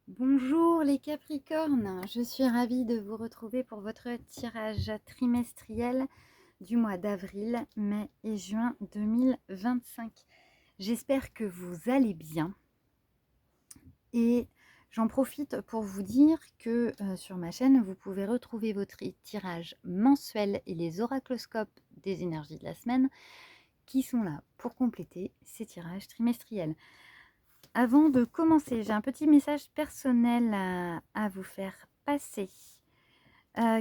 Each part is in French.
Bonjour les Capricornes, je suis ravie de vous retrouver pour votre tirage trimestriel du mois d'avril, mai et juin 2025. J'espère que vous allez bien et j'en profite pour vous dire que sur ma chaîne, vous pouvez retrouver votre tirage mensuel et les oracloscopes des énergies de la semaine qui sont là pour compléter ces tirages trimestriels. Avant de commencer, j'ai un petit message personnel à vous faire passer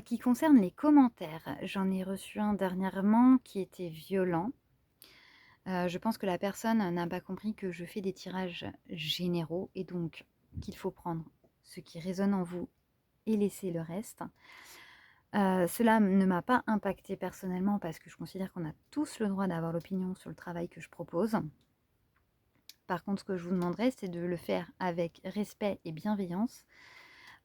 qui concerne les commentaires. J'en ai reçu un dernièrement qui était violent. Je pense que la personne n'a pas compris que je fais des tirages généraux et donc qu'il faut prendre ce qui résonne en vous et laisser le reste. Cela ne m'a pas impacté personnellement parce que je considère qu'on a tous le droit d'avoir l'opinion sur le travail que je propose. Par contre, ce que je vous demanderais, c'est de le faire avec respect et bienveillance,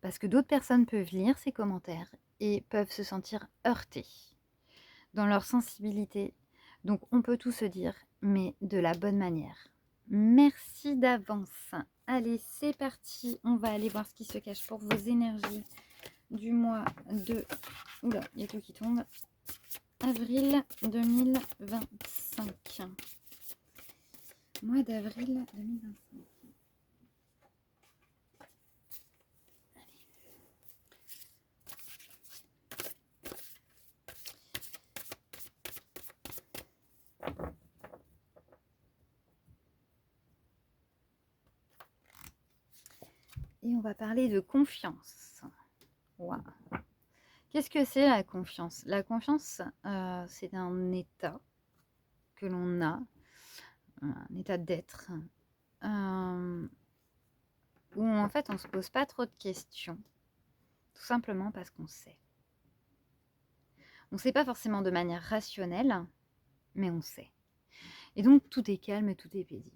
parce que d'autres personnes peuvent lire ces commentaires et peuvent se sentir heurtées dans leur sensibilité. Donc, on peut tout se dire, mais de la bonne manière. Merci d'avance. Allez, c'est parti. On va aller voir ce qui se cache pour vos énergies du mois de... Oula, il y a tout qui tombe. Avril 2025. Mois d'avril 2025. Et on va parler de confiance. Waouh. Qu'est-ce que c'est la confiance? La confiance, c'est un état que l'on a, un état d'être, où en fait on ne se pose pas trop de questions, tout simplement parce qu'on sait. On ne sait pas forcément de manière rationnelle, mais on sait. Et donc tout est calme et tout est paisible.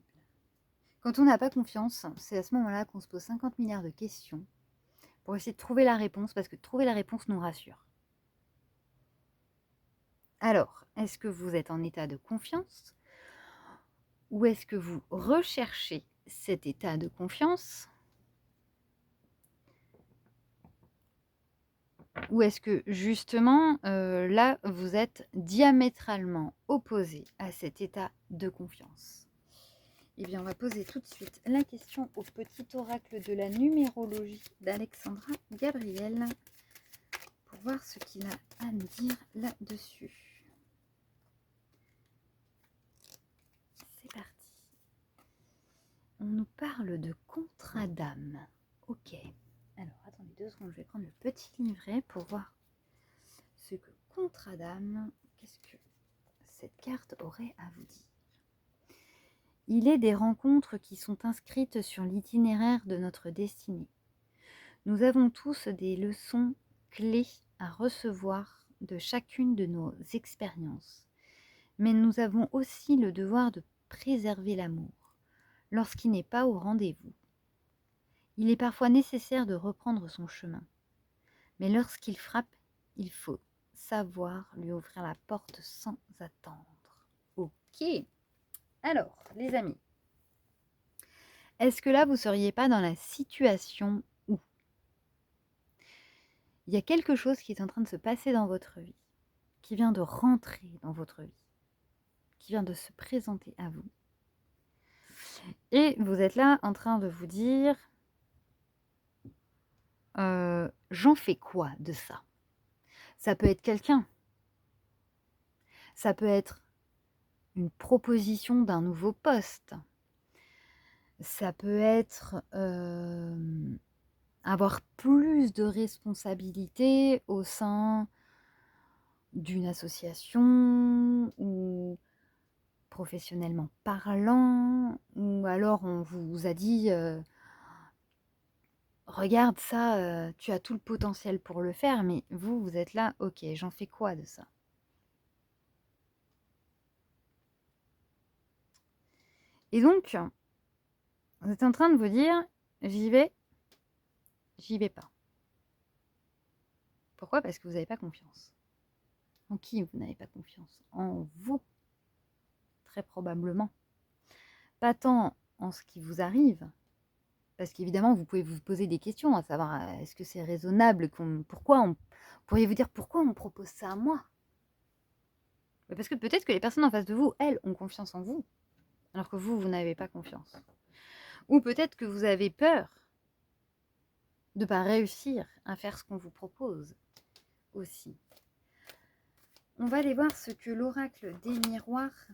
Quand on n'a pas confiance, c'est à ce moment-là qu'on se pose 50 milliards de questions pour essayer de trouver la réponse, parce que trouver la réponse nous rassure. Alors, est-ce que vous êtes en état de confiance ou est-ce que vous recherchez cet état de confiance? Ou est-ce que justement, là, vous êtes diamétralement opposé à cet état de confiance? Eh bien, on va poser tout de suite la question au petit oracle de la numérologie d'Alexandra Gabriel pour voir ce qu'il a à nous dire là-dessus. C'est parti. On nous parle de contrat d'âme. Ok. Alors, attendez 2 secondes, je vais prendre le petit livret pour voir ce que contrat d'âme, qu'est-ce que cette carte aurait à vous dire. Il est des rencontres qui sont inscrites sur l'itinéraire de notre destinée. Nous avons tous des leçons clés à recevoir de chacune de nos expériences, mais nous avons aussi le devoir de préserver l'amour lorsqu'il n'est pas au rendez-vous. Il est parfois nécessaire de reprendre son chemin, mais lorsqu'il frappe, il faut savoir lui ouvrir la porte sans attendre. Ok. Alors, les amis, est-ce que là, vous ne seriez pas dans la situation où il y a quelque chose qui est en train de se passer dans votre vie, qui vient de rentrer dans votre vie, qui vient de se présenter à vous, et vous êtes là en train de vous dire j'en fais quoi de ça? Ça peut être quelqu'un, ça peut être une proposition d'un nouveau poste, ça peut être avoir plus de responsabilités au sein d'une association ou professionnellement parlant, ou alors on vous a dit regarde ça, tu as tout le potentiel pour le faire, mais vous, vous êtes là, ok, j'en fais quoi de ça? Et donc, vous êtes en train de vous dire, j'y vais pas. Pourquoi? Parce que vous n'avez pas confiance. En qui vous n'avez pas confiance? En vous, très probablement. Pas tant en ce qui vous arrive, Parce qu'évidemment, vous pouvez vous poser des questions, à savoir, est-ce que c'est raisonnable, pourriez-vous dire pourquoi on me propose ça à moi? Mais parce que peut-être que les personnes en face de vous, elles, ont confiance en vous, alors que vous n'avez pas confiance. Ou peut-être que vous avez peur de ne pas réussir à faire ce qu'on vous propose aussi. On va aller voir ce que l'oracle des miroirs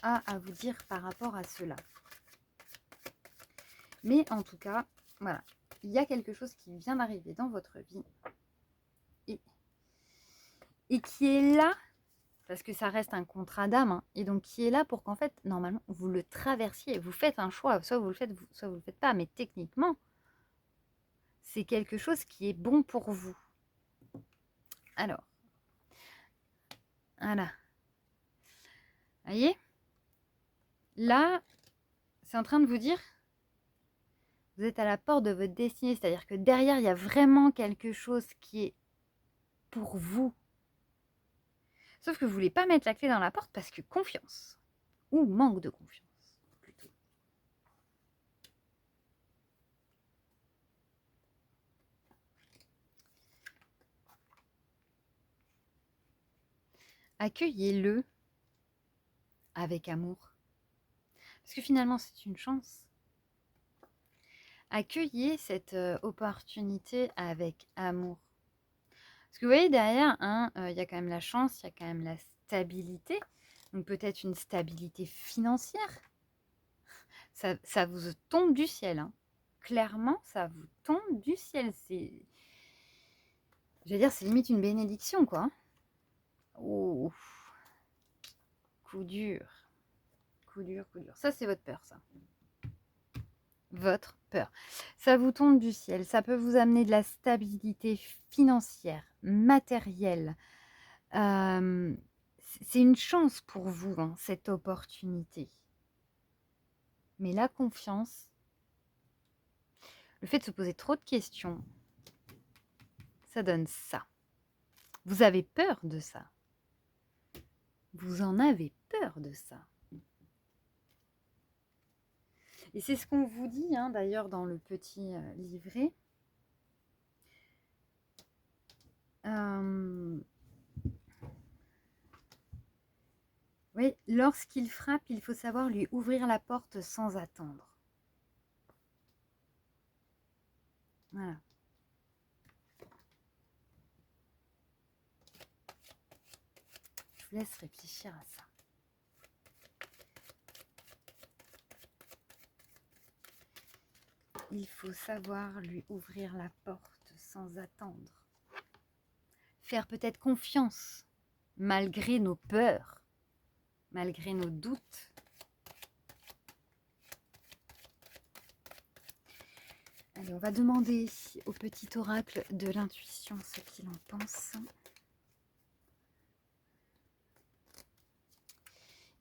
a à vous dire par rapport à cela. Mais en tout cas, voilà, il y a quelque chose qui vient d'arriver dans votre vie et qui est là, parce que ça reste un contrat d'âme, hein, et donc qui est là pour qu'en fait, normalement, vous le traversiez. Vous faites un choix, soit vous le faites, soit vous ne le faites pas, mais techniquement, c'est quelque chose qui est bon pour vous. Alors, voilà. Vous voyez? Là, c'est en train de vous dire, vous êtes à la porte de votre destinée, c'est-à-dire que derrière, il y a vraiment quelque chose qui est pour vous. Sauf que vous ne voulez pas mettre la clé dans la porte parce que confiance, ou manque de confiance, plutôt. Accueillez-le avec amour. Parce que finalement, c'est une chance. Accueillez cette opportunité avec amour. Parce que vous voyez, derrière, il y a quand même la chance, il y a quand même la stabilité. Donc peut-être une stabilité financière. Ça vous tombe du ciel. Hein. Clairement, ça vous tombe du ciel. Je veux dire, c'est limite une bénédiction, quoi. Oh, coup dur. Coup dur, coup dur. Ça, c'est votre peur, ça. Votre peur. Ça vous tombe du ciel. Ça peut vous amener de la stabilité financière, matérielle. C'est une chance pour vous, hein, cette opportunité. Mais la confiance, le fait de se poser trop de questions, ça donne ça. Vous avez peur de ça. Vous en avez peur de ça. Et c'est ce qu'on vous dit, hein, d'ailleurs, dans le petit livret. Oui, lorsqu'il frappe, il faut savoir lui ouvrir la porte sans attendre. Voilà. Je vous laisse réfléchir à ça. Il faut savoir lui ouvrir la porte sans attendre. Faire peut-être confiance, malgré nos peurs, malgré nos doutes. Allez, on va demander au petit oracle de l'intuition ce qu'il en pense.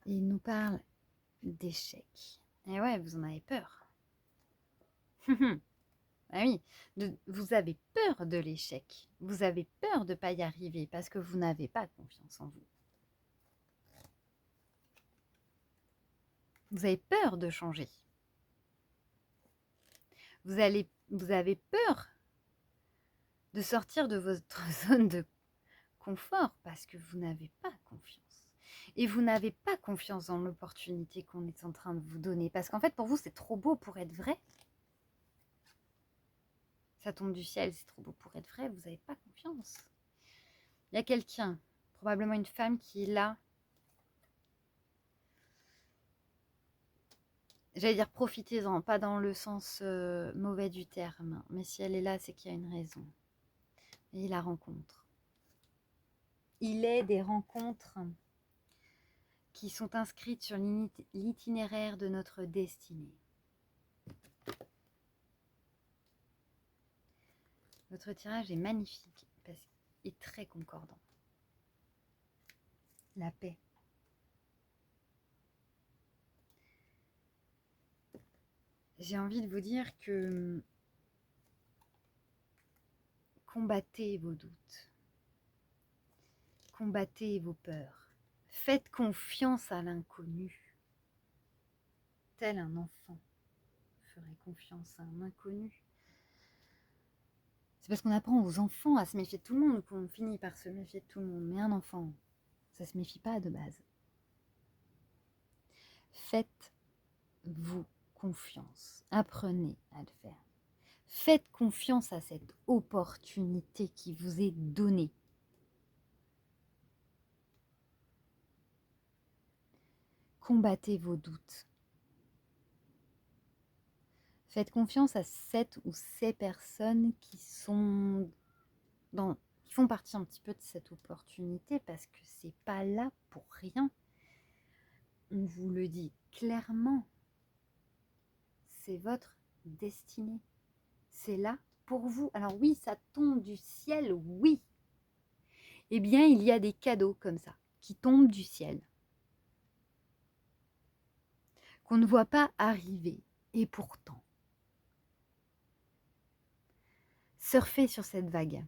Et il nous parle d'échec. Et ouais, vous en avez peur. Ah oui, vous avez peur de l'échec. Vous avez peur de ne pas y arriver parce que vous n'avez pas confiance en vous. Vous avez peur de changer. Vous avez peur de sortir de votre zone de confort parce que vous n'avez pas confiance. Et vous n'avez pas confiance dans l'opportunité qu'on est en train de vous donner. Parce qu'en fait, pour vous, c'est trop beau pour être vrai. Ça tombe du ciel, c'est trop beau pour être vrai. Vous n'avez pas confiance. Il y a quelqu'un, probablement une femme qui est là. J'allais dire profitez-en, pas dans le sens mauvais du terme. Mais si elle est là, c'est qu'il y a une raison. Et la rencontre. Il est des rencontres qui sont inscrites sur l'itinéraire de notre destinée. Votre tirage est magnifique parce qu'il est très concordant. La paix. J'ai envie de vous dire que combattez vos doutes. Combattez vos peurs. Faites confiance à l'inconnu. Tel un enfant. ferait confiance à un inconnu? C'est parce qu'on apprend aux enfants à se méfier de tout le monde qu'on finit par se méfier de tout le monde. Mais un enfant, ça se méfie pas de base. Faites-vous confiance. Apprenez à le faire. Faites confiance à cette opportunité qui vous est donnée. Combattez vos doutes. Faites confiance à cette ou ces personnes qui font partie un petit peu de cette opportunité parce que c'est pas là pour rien. On vous le dit clairement. C'est votre destinée. C'est là pour vous. Alors oui, ça tombe du ciel, oui. Eh bien, il y a des cadeaux comme ça qui tombent du ciel, qu'on ne voit pas arriver. Et pourtant, surfez sur cette vague.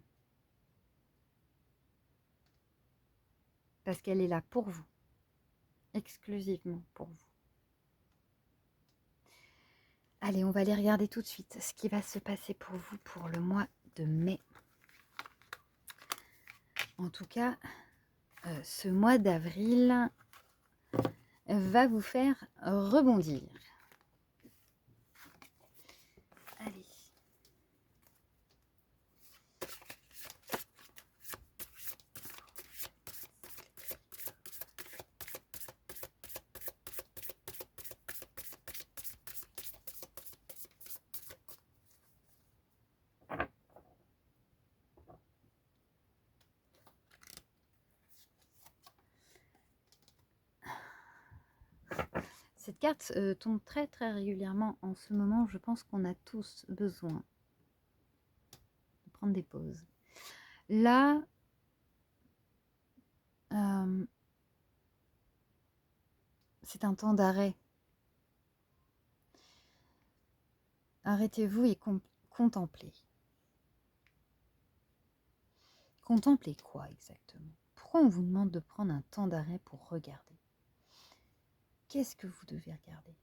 Parce qu'elle est là pour vous. Exclusivement pour vous. Allez, on va aller regarder tout de suite ce qui va se passer pour vous pour le mois de mai. En tout cas, ce mois d'avril va vous faire rebondir. Allez. Cette carte tombe très très régulièrement en ce moment. Je pense qu'on a tous besoin de prendre des pauses. Là, c'est un temps d'arrêt. Arrêtez-vous et contemplez. Contemplez quoi exactement? Pourquoi on vous demande de prendre un temps d'arrêt pour regarder? Qu'est-ce que vous devez regarder?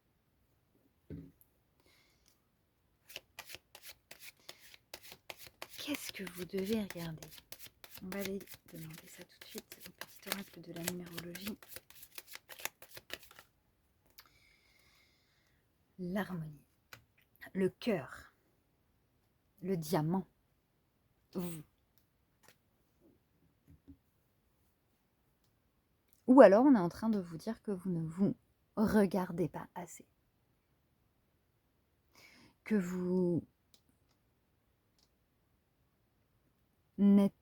Qu'est-ce que vous devez regarder? On va aller demander ça tout de suite au petit oracle de la numérologie. L'harmonie, le cœur, le diamant, vous. Ou alors on est en train de vous dire que vous ne vous regardez pas assez. Que vous n'êtes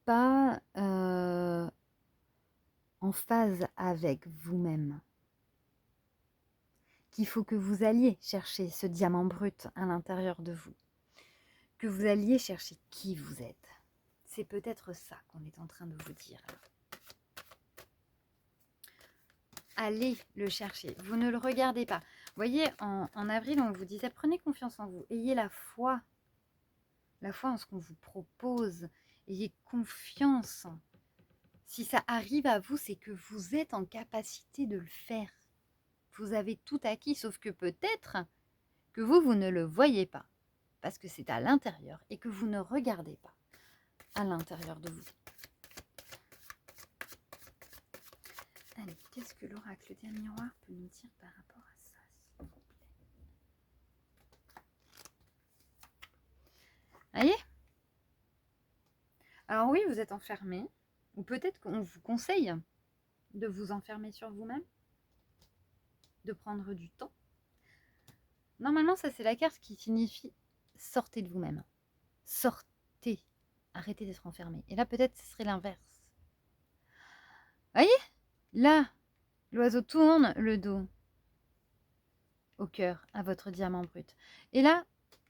pas en phase avec vous-même. Qu'il faut que vous alliez chercher ce diamant brut à l'intérieur de vous. Que vous alliez chercher qui vous êtes. C'est peut-être ça qu'on est en train de vous dire. Allez le chercher. Vous ne le regardez pas. Vous voyez, en avril, on vous disait, prenez confiance en vous. Ayez la foi. La foi en ce qu'on vous propose. Ayez confiance. Si ça arrive à vous, c'est que vous êtes en capacité de le faire. Vous avez tout acquis, sauf que peut-être que vous ne le voyez pas. Parce que c'est à l'intérieur et que vous ne regardez pas à l'intérieur de vous. Allez, qu'est-ce que l'oracle des miroirs peut nous dire par rapport à ça, s'il vous plaît? Voyez? Alors oui, vous êtes enfermé, ou peut-être qu'on vous conseille de vous enfermer sur vous-même, de prendre du temps. Normalement, ça c'est la carte qui signifie sortez de vous-même. Sortez. Arrêtez d'être enfermé. Et là, peut-être, ce serait l'inverse. Voyez? Là, l'oiseau tourne le dos au cœur, à votre diamant brut. Et là,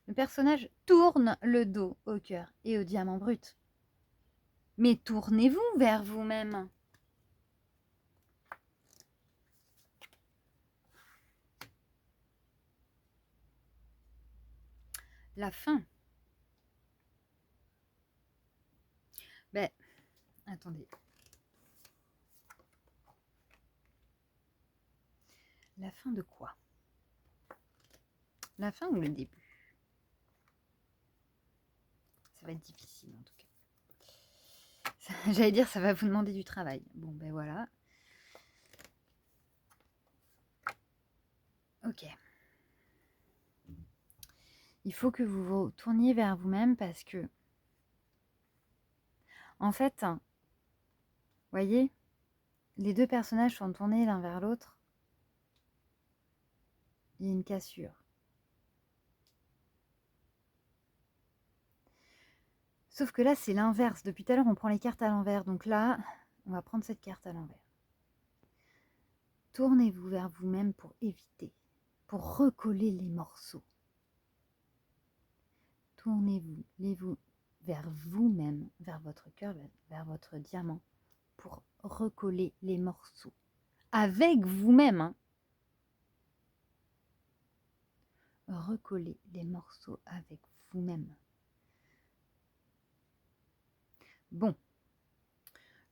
le personnage tourne le dos au cœur et au diamant brut. Mais tournez-vous vers vous-même. La fin. Ben, attendez. La fin de quoi? La fin ou le début? Ça va être difficile en tout cas. J'allais dire, ça va vous demander du travail. Bon, ben voilà. Ok. Il faut que vous vous tourniez vers vous-même parce que, en fait, voyez, les deux personnages sont tournés l'un vers l'autre. Il y a une cassure. Sauf que là, c'est l'inverse. Depuis tout à l'heure, on prend les cartes à l'envers. Donc là, on va prendre cette carte à l'envers. Tournez-vous vers vous-même pour éviter, pour recoller les morceaux. Tournez-vous vers vous-même, vers votre cœur, vers votre diamant, pour recoller les morceaux. Avec vous-même, hein. Recoller les morceaux avec vous-même. Bon.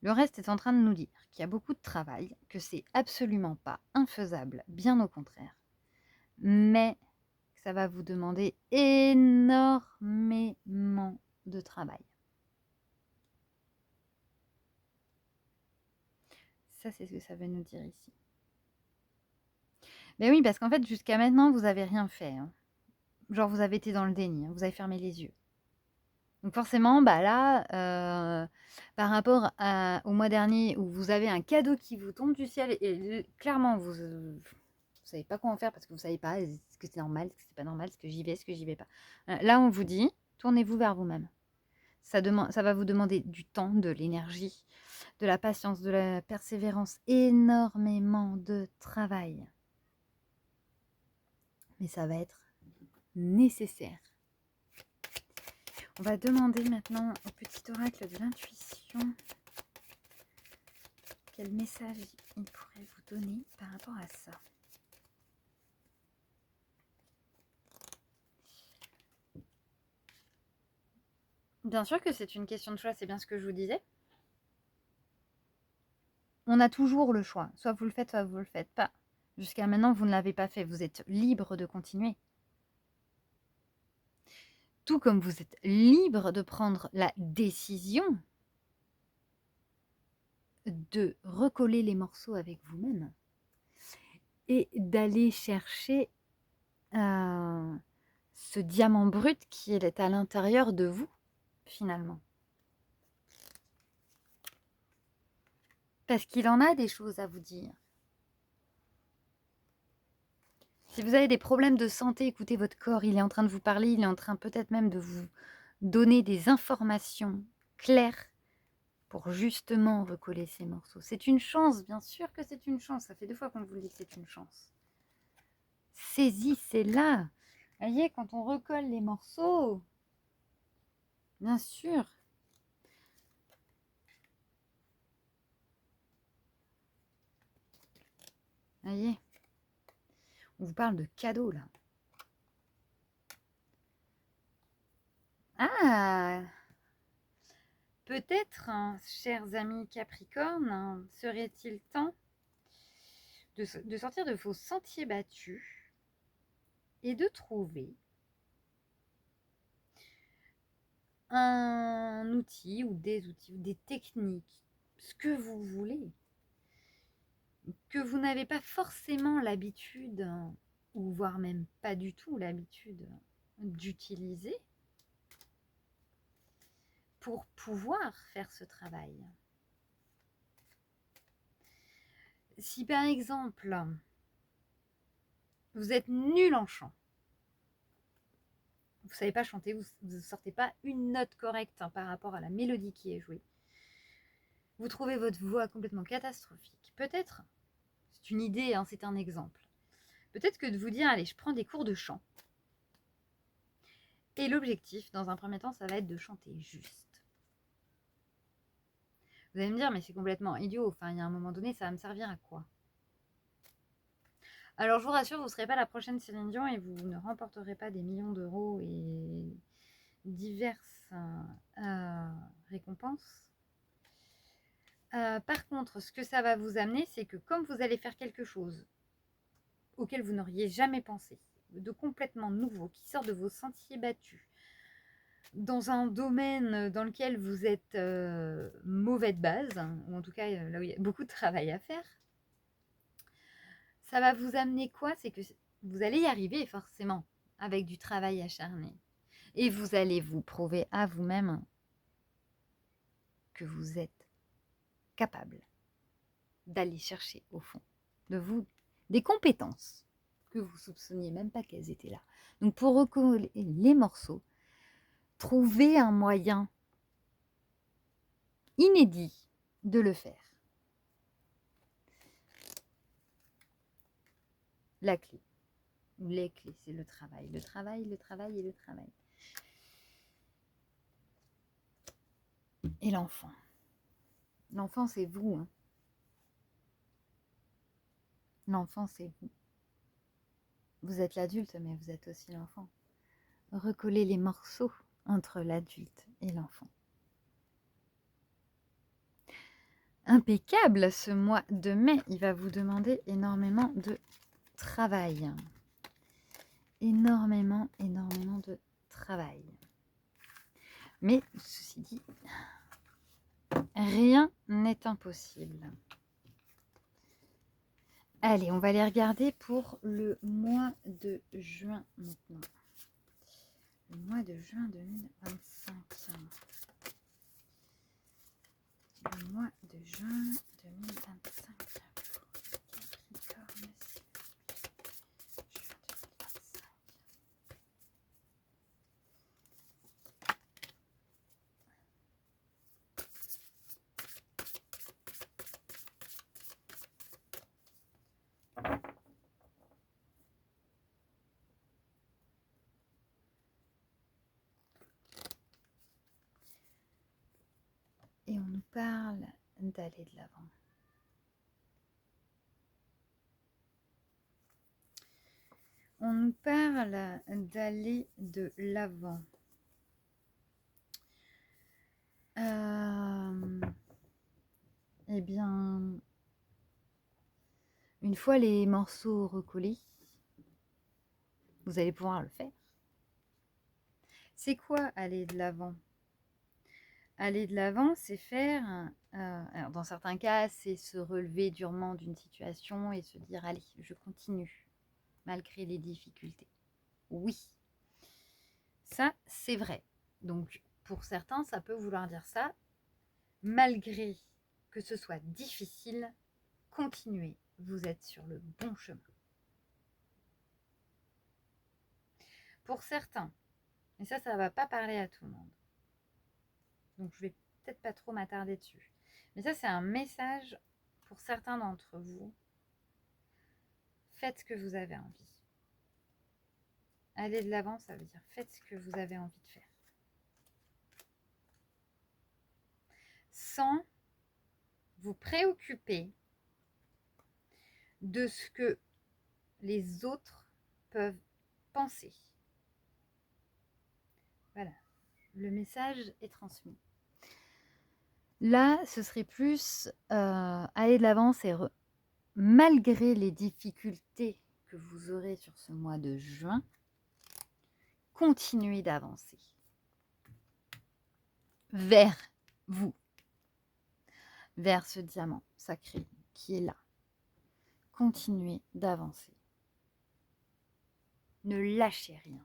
Le reste est en train de nous dire qu'il y a beaucoup de travail, que c'est absolument pas infaisable, bien au contraire. Mais ça va vous demander énormément de travail. Ça, c'est ce que ça veut nous dire ici. Mais oui, parce qu'en fait, jusqu'à maintenant, vous n'avez rien fait. Hein. Genre, vous avez été dans le déni, hein, vous avez fermé les yeux. Donc forcément, bah là, par rapport au mois dernier, où vous avez un cadeau qui vous tombe du ciel, et clairement, vous savez pas quoi en faire, parce que vous savez pas, est-ce que c'est normal, est-ce que c'est pas normal, est-ce que j'y vais, est-ce que j'y vais pas. Là, on vous dit, tournez-vous vers vous-même. Ça va vous demander du temps, de l'énergie, de la patience, de la persévérance, énormément de travail. Mais ça va être nécessaire. On va demander maintenant au petit oracle de l'intuition quel message il pourrait vous donner par rapport à ça. Bien sûr que c'est une question de choix, c'est bien ce que je vous disais. On a toujours le choix, soit vous le faites, soit vous le faites pas. Jusqu'à maintenant, vous ne l'avez pas fait, vous êtes libre de continuer. Tout comme vous êtes libre de prendre la décision de recoller les morceaux avec vous-même et d'aller chercher ce diamant brut qui est à l'intérieur de vous, finalement. Parce qu'il en a des choses à vous dire. Si vous avez des problèmes de santé, écoutez votre corps, il est en train de vous parler, il est en train peut-être même de vous donner des informations claires pour justement recoller ces morceaux. C'est une chance, bien sûr que c'est une chance. Ça fait 2 fois qu'on vous le dit que c'est une chance. Saisissez-la. Vous voyez, quand on recolle les morceaux, bien sûr. Vous voyez, on vous parle de cadeaux là. Ah, peut-être, hein, chers amis Capricorne, hein, serait-il temps de sortir de vos sentiers battus et de trouver un outil ou des techniques, ce que vous voulez, que vous n'avez pas forcément l'habitude, ou voire même pas du tout l'habitude d'utiliser pour pouvoir faire ce travail. Si par exemple, vous êtes nul en chant, vous ne savez pas chanter, vous ne sortez pas une note correcte par rapport à la mélodie qui est jouée, vous trouvez votre voix complètement catastrophique, peut-être, c'est une idée, hein, c'est un exemple, peut-être que de vous dire, allez, je prends des cours de chant. Et l'objectif, dans un premier temps, ça va être de chanter juste. Vous allez me dire, mais c'est complètement idiot, enfin, il y a un moment donné, ça va me servir à quoi? Alors, je vous rassure, vous ne serez pas la prochaine Céline Dion et vous ne remporterez pas des millions d'euros et diverses récompenses. Par contre, ce que ça va vous amener, c'est que comme vous allez faire quelque chose auquel vous n'auriez jamais pensé, de complètement nouveau, qui sort de vos sentiers battus, dans un domaine dans lequel vous êtes mauvais de base, hein, ou en tout cas là où il y a beaucoup de travail à faire, ça va vous amener quoi? C'est que vous allez y arriver forcément avec du travail acharné. Et vous allez vous prouver à vous-même que vous êtes capable d'aller chercher au fond de vous des compétences que vous soupçonniez même pas qu'elles étaient là. Donc pour recoller les morceaux, trouvez un moyen inédit de le faire. La clé, ou les clés, c'est le travail, le travail, le travail et le travail. Et l'enfant. L'enfant, c'est vous. Hein. L'enfant, c'est vous. Vous êtes l'adulte, mais vous êtes aussi l'enfant. Recoller les morceaux entre l'adulte et l'enfant. Impeccable ce mois de mai, il va vous demander énormément de travail. Énormément de travail. Mais ceci dit, rien n'est impossible. Allez, on va les regarder pour le mois de juin maintenant. Le mois de juin 2025. Le mois de juin 2025. Capricorne. Et on nous parle d'aller de l'avant. On nous parle d'aller de l'avant. Eh bien, une fois les morceaux recollés, vous allez pouvoir le faire. C'est quoi aller de l'avant? Aller de l'avant, c'est faire, alors dans certains cas, c'est se relever durement d'une situation et se dire, allez, je continue, malgré les difficultés. Oui, ça, c'est vrai. Donc, pour certains, ça peut vouloir dire ça, malgré que ce soit difficile, continuez, vous êtes sur le bon chemin. Pour certains, et ça ne va pas parler à tout le monde, donc je vais peut-être pas trop m'attarder dessus, mais ça c'est un message pour certains d'entre vous. Faites ce que vous avez envie. Aller de l'avant, ça veut dire faites ce que vous avez envie de faire. Sans vous préoccuper de ce que les autres peuvent penser. Voilà, le message est transmis. Là, ce serait plus aller de l'avant, c'est malgré les difficultés que vous aurez sur ce mois de juin, continuez d'avancer vers vous, vers ce diamant sacré qui est là. Continuez d'avancer. Ne lâchez rien.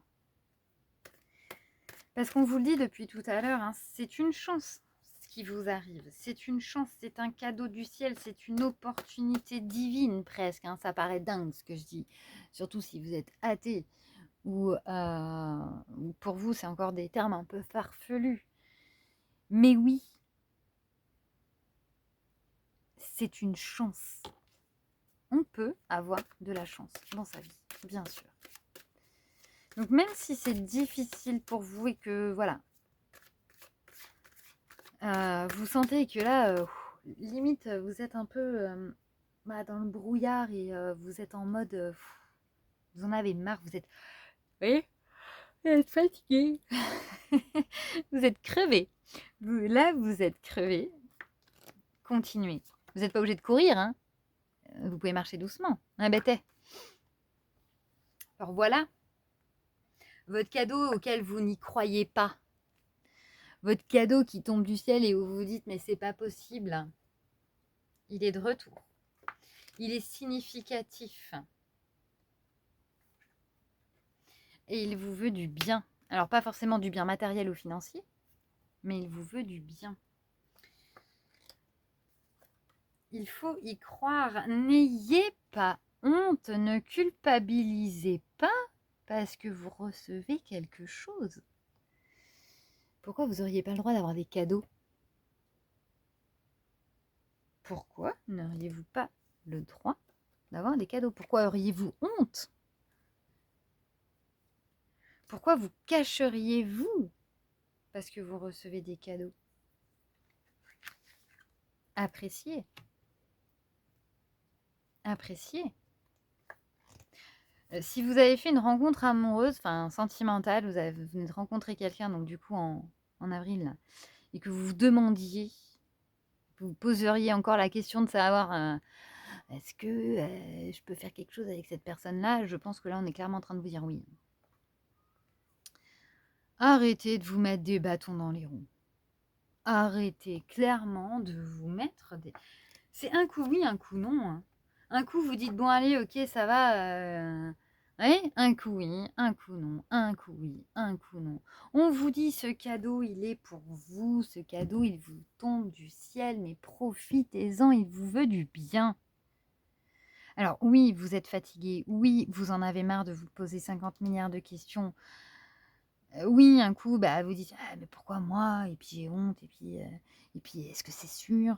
Parce qu'on vous le dit depuis tout à l'heure, hein, c'est une chance ce qui vous arrive. C'est une chance, c'est un cadeau du ciel, c'est une opportunité divine presque. Hein, ça paraît dingue ce que je dis. Surtout si vous êtes athée ou pour vous c'est encore des termes un peu farfelus. Mais oui, c'est une chance. On peut avoir de la chance dans sa vie, bien sûr. Donc même si c'est difficile pour vous et que voilà, vous sentez que là, limite vous êtes un peu dans le brouillard et vous êtes en mode, vous en avez marre, vous êtes, vous voyez, vous êtes fatigué, vous êtes crevé. Là, vous êtes crevé. Continuez. Vous n'êtes pas obligé de courir, hein. Vous pouvez marcher doucement. Un bêtet. Alors voilà, Votre cadeau auquel vous n'y croyez pas. Votre cadeau qui tombe du ciel et où vous vous dites mais c'est pas possible. Il est de retour. Il est significatif. Et il vous veut du bien. Alors pas forcément du bien matériel ou financier, mais il vous veut du bien. Il faut y croire. N'ayez pas honte, ne culpabilisez pas parce que vous recevez quelque chose. Pourquoi vous n'auriez pas le droit d'avoir des cadeaux? Pourquoi n'auriez-vous pas le droit d'avoir des cadeaux? Pourquoi auriez-vous honte? Pourquoi vous cacheriez-vous parce que vous recevez des cadeaux? Appréciez. Appréciez. Si vous avez fait une rencontre amoureuse, enfin sentimentale, vous venez de rencontrer quelqu'un, donc du coup en avril, là, et que vous vous demandiez, vous poseriez encore la question de savoir est-ce que je peux faire quelque chose avec cette personne-là, je pense que là on est clairement en train de vous dire oui. Arrêtez de vous mettre des bâtons dans les roues. Arrêtez clairement de vous mettre des... C'est un coup oui, un coup non. Hein. Un coup vous dites bon allez, ok, ça va... Ouais, un coup oui, un coup non, un coup oui, un coup non. On vous dit ce cadeau, il est pour vous, ce cadeau, il vous tombe du ciel, mais profitez-en, il vous veut du bien. Alors oui, vous êtes fatigué, oui, vous en avez marre de vous poser 50 milliards de questions. Oui, un coup, bah, vous dites ah, mais pourquoi moi? Et puis j'ai honte, et puis est-ce que c'est sûr?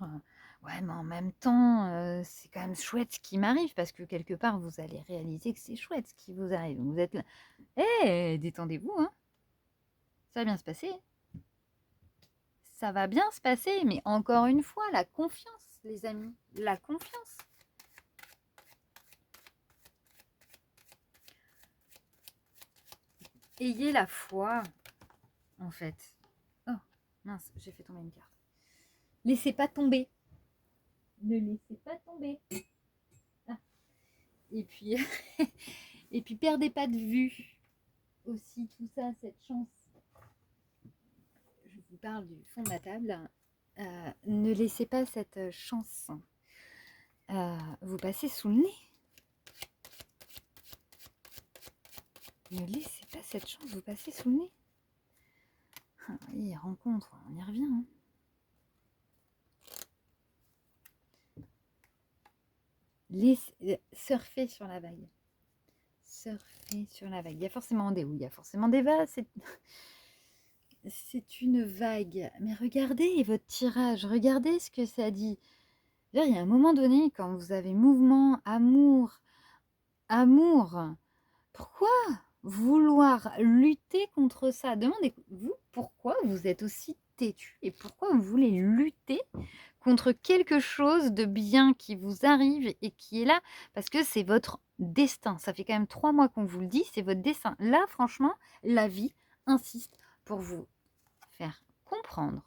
Ouais, mais en même temps, c'est quand même chouette ce qui m'arrive parce que quelque part vous allez réaliser que c'est chouette ce qui vous arrive. Vous êtes là, détendez-vous, hein. Ça va bien se passer. Ça va bien se passer, mais encore une fois, la confiance, les amis, la confiance. Ayez la foi, en fait. Oh, mince, j'ai fait tomber une carte. Laissez pas tomber. Ne laissez pas tomber. Ah. Et puis, et puis perdez pas de vue aussi tout ça, cette chance. Je vous parle du fond de la table. Ne laissez pas cette chance vous passer sous le nez. Ne laissez pas cette chance vous passer sous le nez. Ah, oui, rencontre, on y revient. Hein. Surfez sur la vague. Surfez sur la vague. Il y a forcément des hauts, il y a forcément des bas. C'est une vague. Mais regardez votre tirage, regardez ce que ça dit. Il y a un moment donné, quand vous avez mouvement, amour, pourquoi vouloir lutter contre ça? Demandez-vous pourquoi vous êtes aussi têtu et pourquoi vous voulez lutter contre quelque chose de bien qui vous arrive et qui est là parce que c'est votre destin. Ça fait quand même 3 mois qu'on vous le dit, c'est votre destin. Là, franchement, la vie insiste pour vous faire comprendre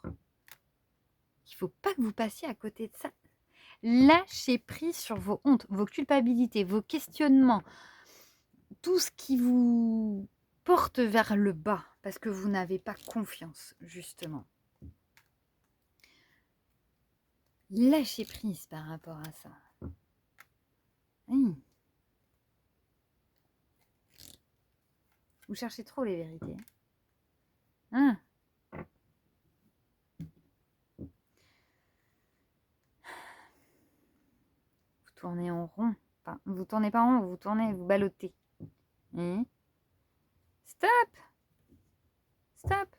qu'il ne faut pas que vous passiez à côté de ça. Lâchez prise sur vos hontes, vos culpabilités, vos questionnements, tout ce qui vous porte vers le bas parce que vous n'avez pas confiance, justement. Lâchez prise par rapport à ça. Oui. Vous cherchez trop les vérités. Hein? Vous tournez en rond. Enfin, vous tournez pas en rond, vous tournez, vous ballottez. Et stop! Stop!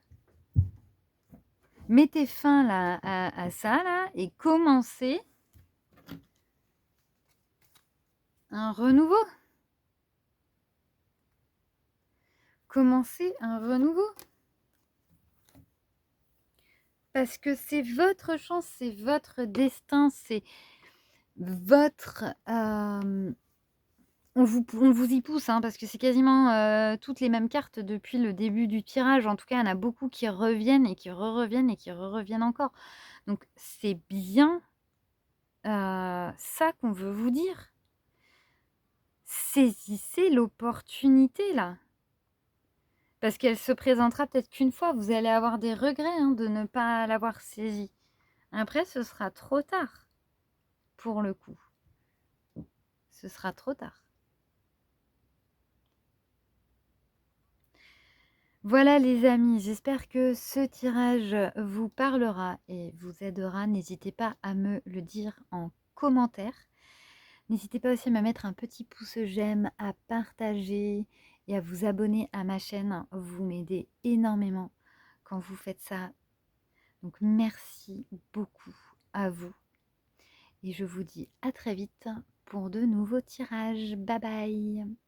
Mettez fin là, à ça là et commencez un renouveau. Commencez un renouveau. Parce que c'est votre chance, c'est votre destin, c'est votre... on vous y pousse, hein, parce que c'est quasiment toutes les mêmes cartes depuis le début du tirage. En tout cas, il y en a beaucoup qui reviennent et qui reviennent et qui reviennent encore. Donc, c'est bien ça qu'on veut vous dire. Saisissez l'opportunité, là. Parce qu'elle se présentera peut-être qu'une fois. Vous allez avoir des regrets hein, de ne pas l'avoir saisie. Après, ce sera trop tard. Pour le coup. Ce sera trop tard. Voilà les amis, j'espère que ce tirage vous parlera et vous aidera. N'hésitez pas à me le dire en commentaire. N'hésitez pas aussi à me mettre un petit pouce j'aime, à partager et à vous abonner à ma chaîne. Vous m'aidez énormément quand vous faites ça. Donc merci beaucoup à vous. Et je vous dis à très vite pour de nouveaux tirages. Bye bye!